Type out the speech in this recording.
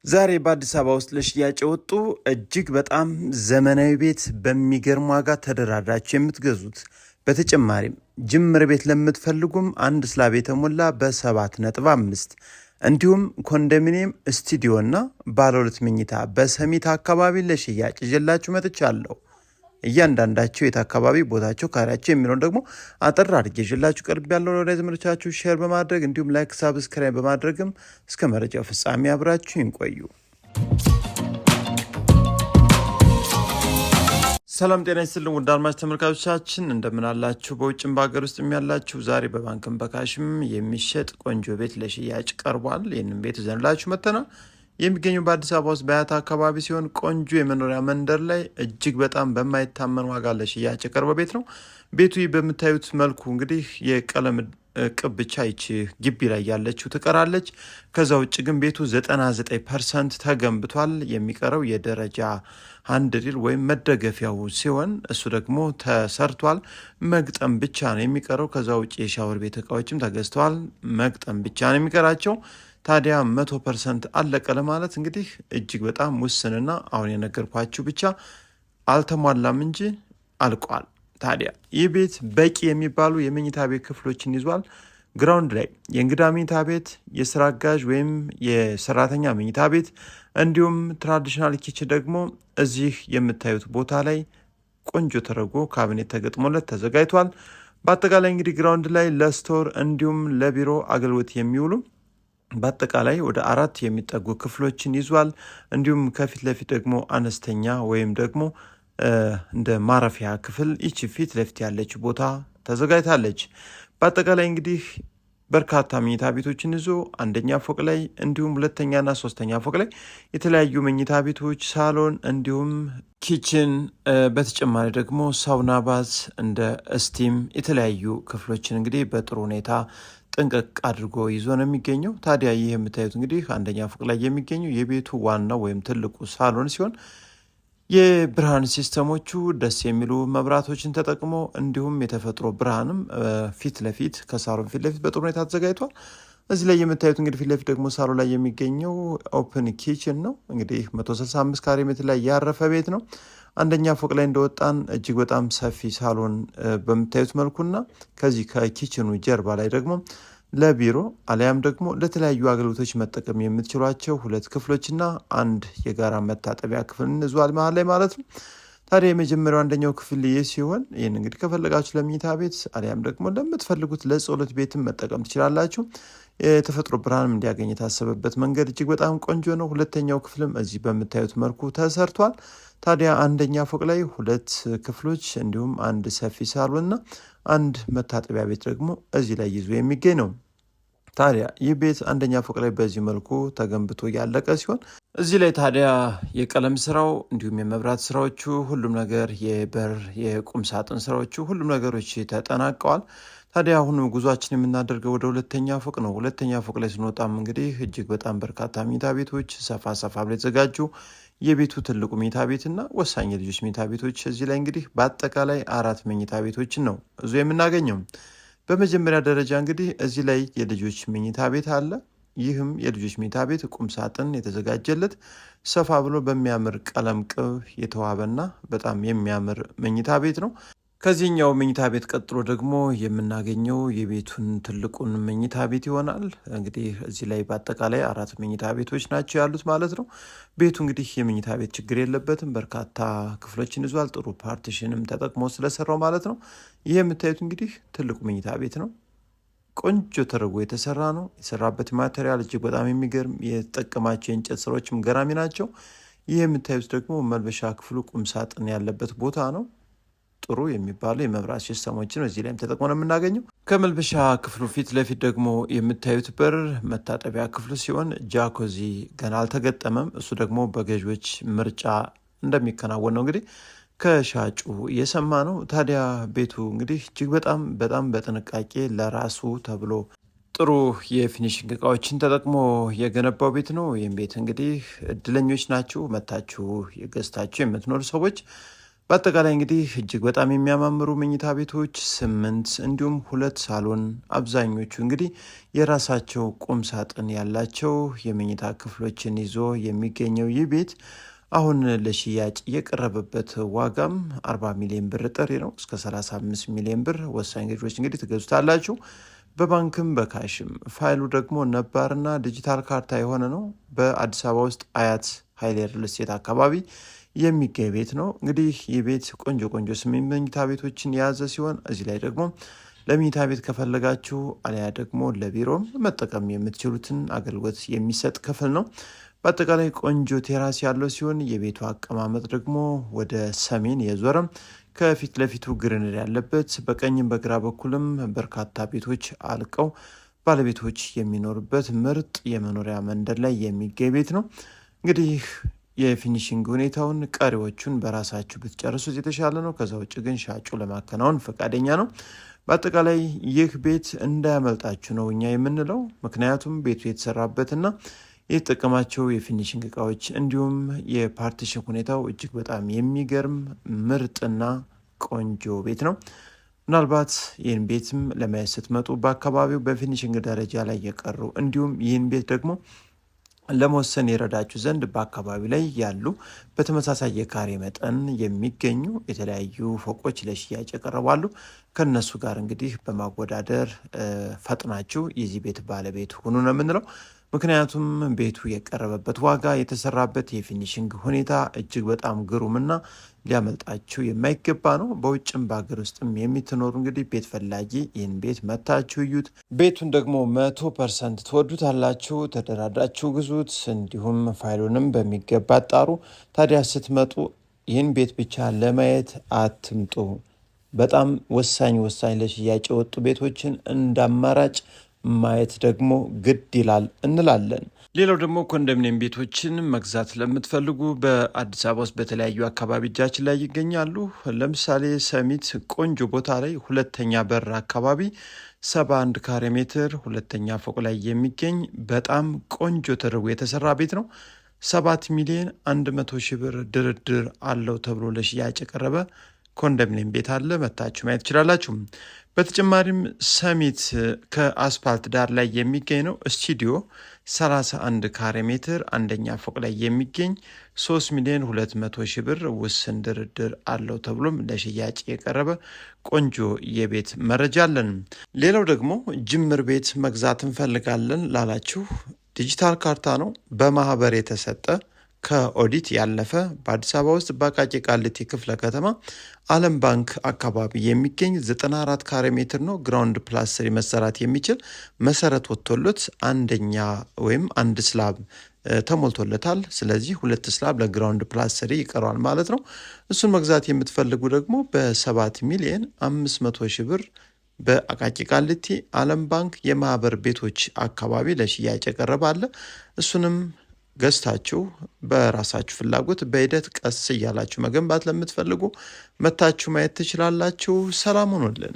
ዛሬ በአዲስ አበባ ውስጥ ለሽያጭ የወጡ እጅግ በጣም ዘመናዊ ቤት በሚገርም ዋጋ ተደራድራችሁ የምትገዙት። በተጨማሪም ጅምር ቤት ለምትፈልጉም አንድ ስላብ የተሞላ በ7.5 እንዲሁም ኮንዶሚኒየም ስቱዲዮ እና ባለ 2 መኝታ በሰሚት አካባቢ ለሽያጭ ይዤላችሁ መጥቻለሁ። እያንዳንዳቸው የት አካባቢ ቦታቸው ካሬያቸው የሚለውን ደግሞ አጠር አድርጌ ይዤላችሁ ቀርብ ያለው ወደ ተመልካቾቻችሁ ሼር በማድረግ እንዲሁም ላይክ ሳብስክራይብ በማድረግም እስከ መረጃው ፍጻሜ አብራችሁ ይቆዩ። ሰላም ጤና ይስጥልን ውድ አድማጭ ተመልካቾቻችን እንደምን አላችሁ? በውጭም በሀገር ውስጥ ያላችሁ ዛሬ በባንክም በካሽም የሚሸጥ ቆንጆ ቤት ለሽያጭ ቀርቧል። ይህንን ቤት ይዘንላችሁ መጥተናል። የሚገኘው በአዲስ አበባ ውስጥ በአያት አካባቢ ሲሆን ቆንጆ የመኖሪያ መንደር ላይ እጅግ በጣም በማይታመን ዋጋ ለሽያጭ የቀረበ ቤት ነው። ቤቱ በምታዩት መልኩ እንግዲህ የቀለም ቅብ ብቻ ይቺ ግቢ ላይ ያለችው ትቀራለች። ከዛ ውጭ ግን ቤቱ 99% ተገንብቷል። የሚቀረው የደረጃ ሃንድሪል ወይም መደገፊያው ሲሆን እሱ ደግሞ ተሰርቷል። መግጠም ብቻ ነው የሚቀረው። ከዛ ውጭ የሻወር ቤት እቃዎችም ተገዝተዋል። መግጠም ብቻ ነው የሚቀራቸው። ታዲያ 100% አለቀ ለማለት እንግዲህ እጅግ በጣም ውስንና አሁን የነገርኳችሁ ብቻ አልተሟላም እንጂ አልቋል። ታዲያ ይህ ቤት በቂ የሚባሉ የመኝታ ቤት ክፍሎችን ይዟል። ግራውንድ ላይ የእንግዳ መኝታ ቤት፣ የስራ አጋዥ ወይም የሰራተኛ መኝታ ቤት እንዲሁም ትራዲሽናል ኪችን ደግሞ እዚህ የምታዩት ቦታ ላይ ቆንጆ ተደርጎ ካቢኔት ተገጥሞለት ተዘጋጅቷል። በአጠቃላይ እንግዲህ ግራውንድ ላይ ለስቶር እንዲሁም ለቢሮ አገልግሎት የሚውሉ በአጠቃላይ ወደ 4 የሚጠጉ ክፍሎችን ይዟል። እንዲሁም ከፊት ለፊት ደግሞ አነስተኛ ወይም ደግሞ እንደ ማረፊያ ክፍል ይቺ ፊት ለፊት ያለች ቦታ ተዘጋጅታለች። በአጠቃላይ እንግዲህ በርካታ መኝታ ቤቶችን ይዞ አንደኛ ፎቅ ላይ እንዲሁም ሁለተኛና ሶስተኛ ፎቅ ላይ የተለያዩ መኝታ ቤቶች፣ ሳሎን እንዲሁም ኪችን፣ በተጨማሪ ደግሞ ሳውና ባዝ እንደ ስቲም የተለያዩ ክፍሎችን እንግዲህ በጥሩ ሁኔታ ጥንቅቅ አድርጎ ይዞ ነው የሚገኘው። ታዲያ ይህ የምታዩት እንግዲህ አንደኛ ፎቅ ላይ የሚገኘው የቤቱ ዋናው ወይም ትልቁ ሳሎን ሲሆን የብርሃን ሲስተሞቹ ደስ የሚሉ መብራቶችን ተጠቅሞ እንዲሁም የተፈጥሮ ብርሃንም ፊት ለፊት ከሳሎን ፊት ለፊት በጥሩ ሁኔታ ተዘጋጅቷል። እዚህ ላይ የምታዩት እንግዲህ ፊት ለፊት ደግሞ ሳሎን ላይ የሚገኘው ኦፕን ኪችን ነው። እንግዲህ 165 ካሬ ሜትር ላይ ያረፈ ቤት ነው። አንደኛ ፎቅ ላይ እንደወጣን እጅግ በጣም ሰፊ ሳሎን በምታዩት መልኩና ከዚህ ከኪችኑ ጀርባ ላይ ደግሞ ለቢሮ አሊያም ደግሞ ለተለያዩ አገልግሎቶች መጠቀም የምትችሏቸው 2 ክፍሎችና አንድ የጋራ መታጠቢያ ክፍል እንዟል መሀል ላይ ማለት ነው። ታዲያ የመጀመሪያው አንደኛው ክፍል ይህ ሲሆን ይህን እንግዲህ ከፈለጋችሁ ለመኝታ ቤት አሊያም ደግሞ ለምትፈልጉት ለጸሎት ቤትም መጠቀም ትችላላችሁ። የተፈጥሮ ብርሃንም እንዲያገኝ የታሰበበት መንገድ እጅግ በጣም ቆንጆ ነው። ሁለተኛው ክፍልም እዚህ በምታዩት መልኩ ተሰርቷል። ታዲያ አንደኛ ፎቅ ላይ 2 ክፍሎች እንዲሁም አንድ ሰፊ ሳሎንና አንድ መታጠቢያ ቤት ደግሞ እዚህ ላይ ይዞ የሚገኝ ነው። ታዲያ ይህ ቤት አንደኛ ፎቅ ላይ በዚህ መልኩ ተገንብቶ ያለቀ ሲሆን እዚህ ላይ ታዲያ የቀለም ስራው እንዲሁም የመብራት ስራዎቹ ሁሉም ነገር የበር የቁም ሳጥን ስራዎቹ ሁሉም ነገሮች ተጠናቀዋል። ታዲያ አሁን ጉዟችን የምናደርገው ወደ ሁለተኛ ፎቅ ነው። ሁለተኛ ፎቅ ላይ ስንወጣም እንግዲህ እጅግ በጣም በርካታ መኝታ ቤቶች ሰፋ ብለው የተዘጋጁ የቤቱ ትልቁ መኝታ ቤትና ወሳኝ የልጆች መኝታ ቤቶች እዚህ ላይ እንግዲህ በአጠቃላይ 4 መኝታ ቤቶችን ነው እዙ የምናገኘው። በመጀመሪያ ደረጃ እንግዲህ እዚህ ላይ የልጆች መኝታ ቤት አለ። ይህም የልጆች መኝታ ቤት ቁም ሳጥን የተዘጋጀለት ሰፋ ብሎ በሚያምር ቀለም ቅብ የተዋበና በጣም የሚያምር መኝታ ቤት ነው። ከዚህኛው መኝታ ቤት ቀጥሎ ደግሞ የምናገኘው የቤቱን ትልቁን መኝታ ቤት ይሆናል። እንግዲህ እዚህ ላይ በአጠቃላይ 4 መኝታ ቤቶች ናቸው ያሉት ማለት ነው። ቤቱ እንግዲህ የመኝታ ቤት ችግር የለበትም። በርካታ ክፍሎችን ይዟል። ጥሩ ፓርቲሽንም ተጠቅሞ ስለሰራው ማለት ነው። ይህ የምታዩት እንግዲህ ትልቁ መኝታ ቤት ነው። ቆንጆ ተደርጎ የተሰራ ነው። የሰራበት ማቴሪያል እጅግ በጣም የሚገርም፣ የተጠቀማቸው የእንጨት ስራዎችም ገራሚ ናቸው። ይህ የምታዩት ደግሞ መልበሻ ክፍሉ ቁም ሳጥን ያለበት ቦታ ነው። ጥሩ የሚባሉ የመብራት ሲስተሞችን እዚህ ላይም ተጠቅሞ ነው የምናገኘው። ከመልበሻ ክፍሉ ፊት ለፊት ደግሞ የምታዩት በር መታጠቢያ ክፍሉ ሲሆን ጃኮዚ ገና አልተገጠመም። እሱ ደግሞ በገዢዎች ምርጫ እንደሚከናወን ነው እንግዲህ ከሻጩ እየሰማ ነው። ታዲያ ቤቱ እንግዲህ እጅግ በጣም በጥንቃቄ ለራሱ ተብሎ ጥሩ የፊኒሽንግ እቃዎችን ተጠቅሞ የገነባው ቤት ነው። ይህም ቤት እንግዲህ እድለኞች ናችሁ መታችሁ የገዝታችሁ የምትኖሩ ሰዎች በአጠቃላይ እንግዲህ እጅግ በጣም የሚያማምሩ መኝታ ቤቶች 8 እንዲሁም 2 ሳሎን፣ አብዛኞቹ እንግዲህ የራሳቸው ቁም ሳጥን ያላቸው የመኝታ ክፍሎችን ይዞ የሚገኘው ይህ ቤት አሁን ለሽያጭ የቀረበበት ዋጋም 40 ሚሊዮን ብር ጥሪ ነው። እስከ 35 ሚሊዮን ብር ወሳኝ ገዢዎች እንግዲህ ትገዙታላችሁ። በባንክም በካሽም። ፋይሉ ደግሞ ነባርና ዲጂታል ካርታ የሆነ ነው። በአዲስ አበባ ውስጥ አያት ኃይሌ ሪል ስቴት አካባቢ የሚገኝ ቤት ነው። እንግዲህ ይህ ቤት ቆንጆ ቆንጆ 8 መኝታ ቤቶችን የያዘ ሲሆን እዚህ ላይ ደግሞ ለመኝታ ቤት ከፈለጋችሁ አሊያ ደግሞ ለቢሮም መጠቀም የምትችሉትን አገልግሎት የሚሰጥ ክፍል ነው። በአጠቃላይ ቆንጆ ቴራስ ያለው ሲሆን የቤቱ አቀማመጥ ደግሞ ወደ ሰሜን የዞረም ከፊት ለፊቱ ግርንድ ያለበት በቀኝም በግራ በኩልም በርካታ ቤቶች አልቀው ባለቤቶች የሚኖሩበት ምርጥ የመኖሪያ መንደር ላይ የሚገኝ ቤት ነው። እንግዲህ የፊኒሽንግ ሁኔታውን ቀሪዎቹን በራሳችሁ ብትጨርሱት የተሻለ ነው። ከዛ ውጭ ግን ሻጩ ለማከናወን ፈቃደኛ ነው። በአጠቃላይ ይህ ቤት እንዳያመልጣችሁ ነው እኛ የምንለው። ምክንያቱም ቤቱ የተሰራበትና የተጠቀማቸው የፊኒሽንግ እቃዎች እንዲሁም የፓርቲሽን ሁኔታው እጅግ በጣም የሚገርም ምርጥና ቆንጆ ቤት ነው። ምናልባት ይህን ቤትም ለማየት ስትመጡ በአካባቢው በፊኒሽንግ ደረጃ ላይ የቀሩ እንዲሁም ይህን ቤት ደግሞ ለመወሰን የረዳችሁ ዘንድ በአካባቢ ላይ ያሉ በተመሳሳይ የካሬ መጠን የሚገኙ የተለያዩ ፎቆች ለሽያጭ ያቀርባሉ። ከነሱ ጋር እንግዲህ በማወዳደር ፈጥናችሁ የዚህ ቤት ባለቤት ሁኑ ነው የምንለው። ምክንያቱም ቤቱ የቀረበበት ዋጋ፣ የተሰራበት የፊኒሽንግ ሁኔታ እጅግ በጣም ግሩምና ሊያመልጣችሁ የማይገባ ነው። በውጭም በሀገር ውስጥም የምትኖሩ እንግዲህ ቤት ፈላጊ ይህን ቤት መታችሁ እዩት። ቤቱን ደግሞ 100% ትወዱታላችሁ። ተደራዳችሁ ግዙት። እንዲሁም ፋይሉንም በሚገባ አጣሩ። ታዲያ ስትመጡ ይህን ቤት ብቻ ለማየት አትምጡ። በጣም ወሳኝ ለሽያጭ የወጡ ቤቶችን እንዳማራጭ ማየት ደግሞ ግድ ይላል እንላለን። ሌላው ደግሞ ኮንዶሚኒየም ቤቶችን መግዛት ለምትፈልጉ በአዲስ አበባ ውስጥ በተለያዩ አካባቢ እጃችን ላይ ይገኛሉ። ለምሳሌ ሰሚት ቆንጆ ቦታ ላይ ሁለተኛ በር አካባቢ 71 ካሬ ሜትር ሁለተኛ ፎቅ ላይ የሚገኝ በጣም ቆንጆ ተደርጎ የተሰራ ቤት ነው። 7 ሚሊዮን 100 ሺህ ብር ድርድር አለው ተብሎ ለሽያጭ የቀረበ ኮንዶሚኒየም ቤት አለ። መታችሁ ማየት ትችላላችሁ። በተጨማሪም ሰሚት ከአስፓልት ዳር ላይ የሚገኝ ነው። ስቱዲዮ 31 ካሬ ሜትር አንደኛ ፎቅ ላይ የሚገኝ 3 ሚሊዮን 200 ሺህ ብር ውስን ድርድር አለው ተብሎም ለሽያጭ የቀረበ ቆንጆ የቤት መረጃ አለን። ሌላው ደግሞ ጅምር ቤት መግዛት እንፈልጋለን ላላችሁ ዲጂታል ካርታ ነው። በማህበር የተሰጠ ከኦዲት ያለፈ በአዲስ አበባ ውስጥ በአቃቂ ቃሊቲ ክፍለ ከተማ ዓለም ባንክ አካባቢ የሚገኝ 94 ካሬ ሜትር ነው። ግራውንድ ፕላስ 3 መሰራት የሚችል መሰረት ወጥቶለት አንደኛ ወይም አንድ ስላብ ተሞልቶለታል። ስለዚህ 2 ስላብ ለግራውንድ ፕላስ 3 ይቀረዋል ማለት ነው። እሱን መግዛት የምትፈልጉ ደግሞ በ7 ሚሊዮን 500 ሺህ ብር በአቃቂ ቃሊቲ ዓለም ባንክ የማህበር ቤቶች አካባቢ ለሽያጭ የቀረበ አለ። እሱንም ገዝታችሁ በራሳችሁ ፍላጎት በሂደት ቀስ እያላችሁ መገንባት ለምትፈልጉ መታችሁ ማየት ትችላላችሁ። ሰላም ሁኑልን።